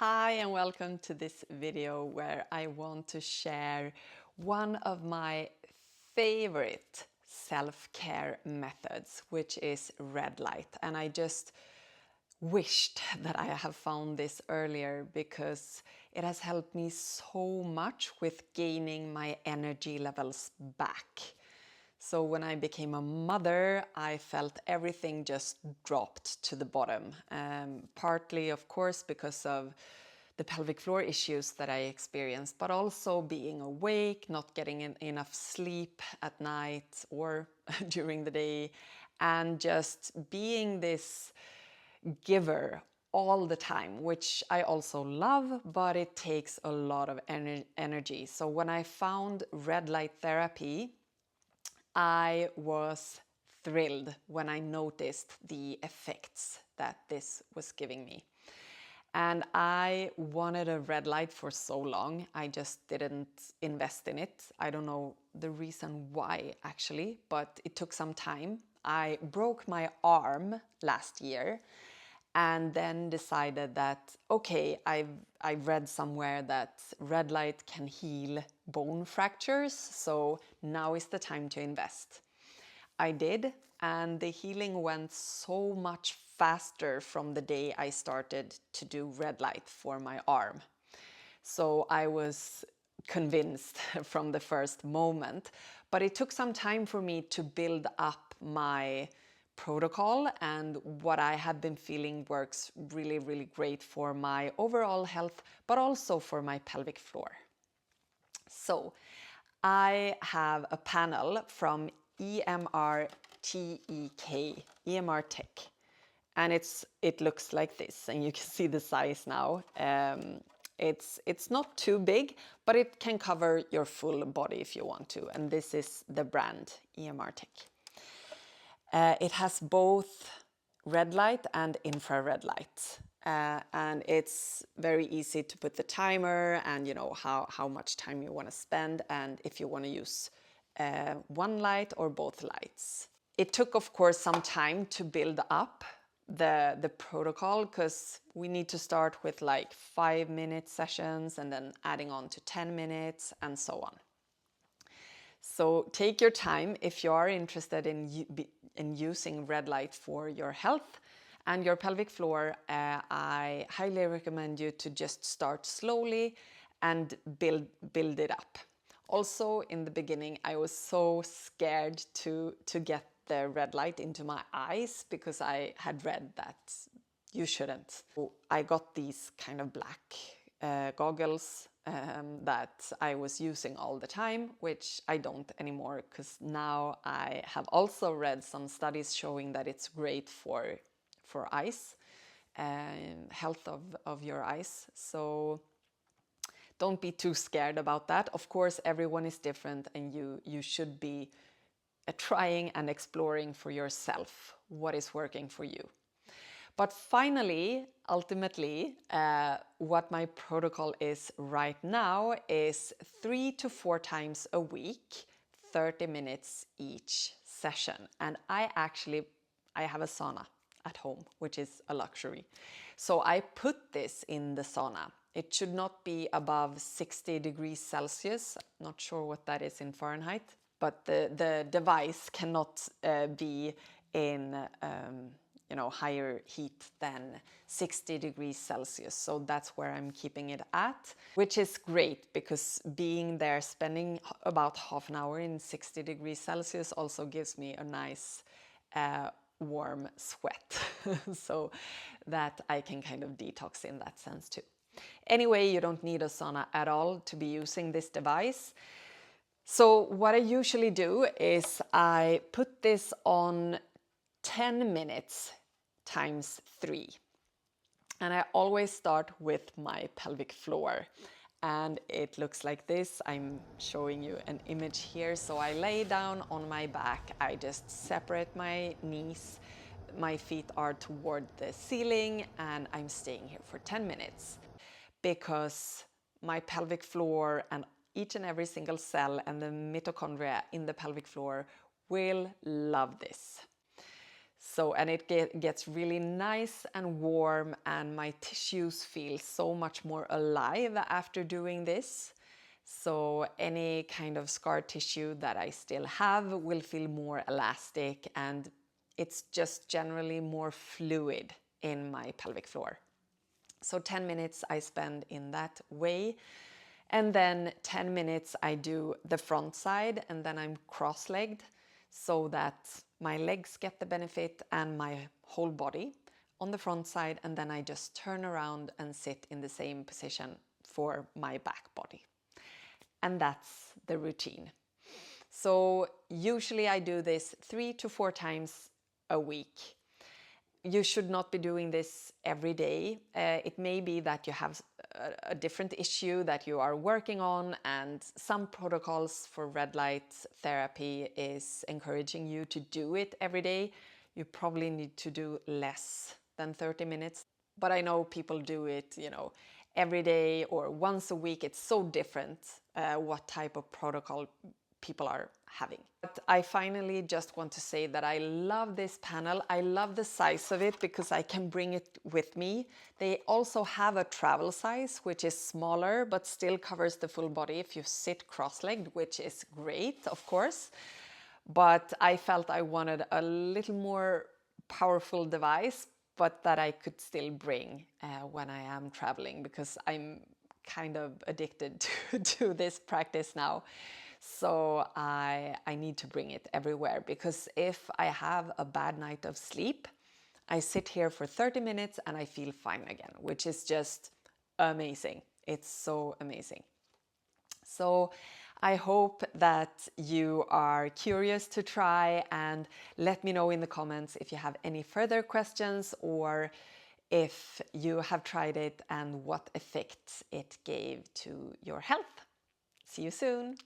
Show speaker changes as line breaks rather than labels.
Hi and welcome to this video where I want to share one of my favorite self-care methods, which is red light. And I just wished that I have found this earlier because it has helped me so much with gaining my energy levels back. So when I became a mother, I felt everything just dropped to the bottom. Partly, of course, because of the pelvic floor issues that I experienced, but also being awake, not getting enough sleep at night or during the day, and just being this giver all the time, which I also love, but it takes a lot of energy. So when I found red light therapy, I was thrilled when I noticed the effects that this was giving me. And I wanted a red light for so long, I just didn't invest in it. I don't know the reason why actually, but it took some time. I broke my arm last year and then decided that, okay, I've read somewhere that red light can heal bone fractures, so now is the time to invest. I did, and the healing went so much faster from the day I started to do red light for my arm. So I was convinced from the first moment, but it took some time for me to build up my protocol, and what I have been feeling works really, really great for my overall health, but also for my pelvic floor. So I have a panel from EMR Tech, and it looks like this, and you can see the size now. It's not too big, but it can cover your full body if you want to, and this is the brand EMR Tech. It has both red light and infrared light, and it's very easy to put the timer and you know how much time you want to spend, and if you want to use one light or both lights. It took, of course, some time to build up the protocol, because we need to start with like 5-minute sessions and then adding on to 10 minutes and so on. So take your time if you are interested in using red light for your health and your pelvic floor. I highly recommend you to just start slowly and build it up. Also, in the beginning, I was so scared to get the red light into my eyes because I had read that you shouldn't. So I got these kind of black goggles that I was using all the time, which I don't anymore, because now I have also read some studies showing that it's great for eyes and health of your eyes. So don't be too scared about that. Of course, everyone is different, and you should be trying and exploring for yourself what is working for you. But finally, ultimately, what my protocol is right now is 3 to 4 times a week, 30 minutes each session. And I have a sauna at home, which is a luxury. So I put this in the sauna. It should not be above 60 degrees Celsius. Not sure what that is in Fahrenheit, but the device cannot be in higher heat than 60 degrees Celsius. So that's where I'm keeping it at, which is great because being there, spending about half an hour in 60 degrees Celsius also gives me a nice warm sweat so that I can kind of detox in that sense too. Anyway, you don't need a sauna at all to be using this device. So what I usually do is I put this on 10 minutes times 3. And I always start with my pelvic floor. And it looks like this. I'm showing you an image here. So I lay down on my back. I just separate my knees. My feet are toward the ceiling, and I'm staying here for 10 minutes because my pelvic floor and each and every single cell and the mitochondria in the pelvic floor will love this. So, and it gets really nice and warm, and my tissues feel so much more alive after doing this. So any kind of scar tissue that I still have will feel more elastic, and it's just generally more fluid in my pelvic floor. So 10 minutes I spend in that way. And then 10 minutes I do the front side, and then I'm cross-legged so that my legs get the benefit and my whole body on the front side. And then I just turn around and sit in the same position for my back body. And that's the routine. So usually I do this 3 to 4 times a week. You should not be doing this every day. It may be that you have a different issue that you are working on, and some protocols for red light therapy is encouraging you to do it every day. You probably need to do less than 30 minutes. But I know people do it, every day or once a week. It's so different what type of protocol people are having. But I finally just want to say that I love this panel. I love the size of it because I can bring it with me. They also have a travel size, which is smaller but still covers the full body if you sit cross-legged, which is great, of course. But I felt I wanted a little more powerful device, but that I could still bring when I am traveling, because I'm kind of addicted to this practice now. So I need to bring it everywhere, because if I have a bad night of sleep, I sit here for 30 minutes and I feel fine again, which is just amazing. It's so amazing. So I hope that you are curious to try, and let me know in the comments if you have any further questions, or if you have tried it and what effects it gave to your health. See you soon.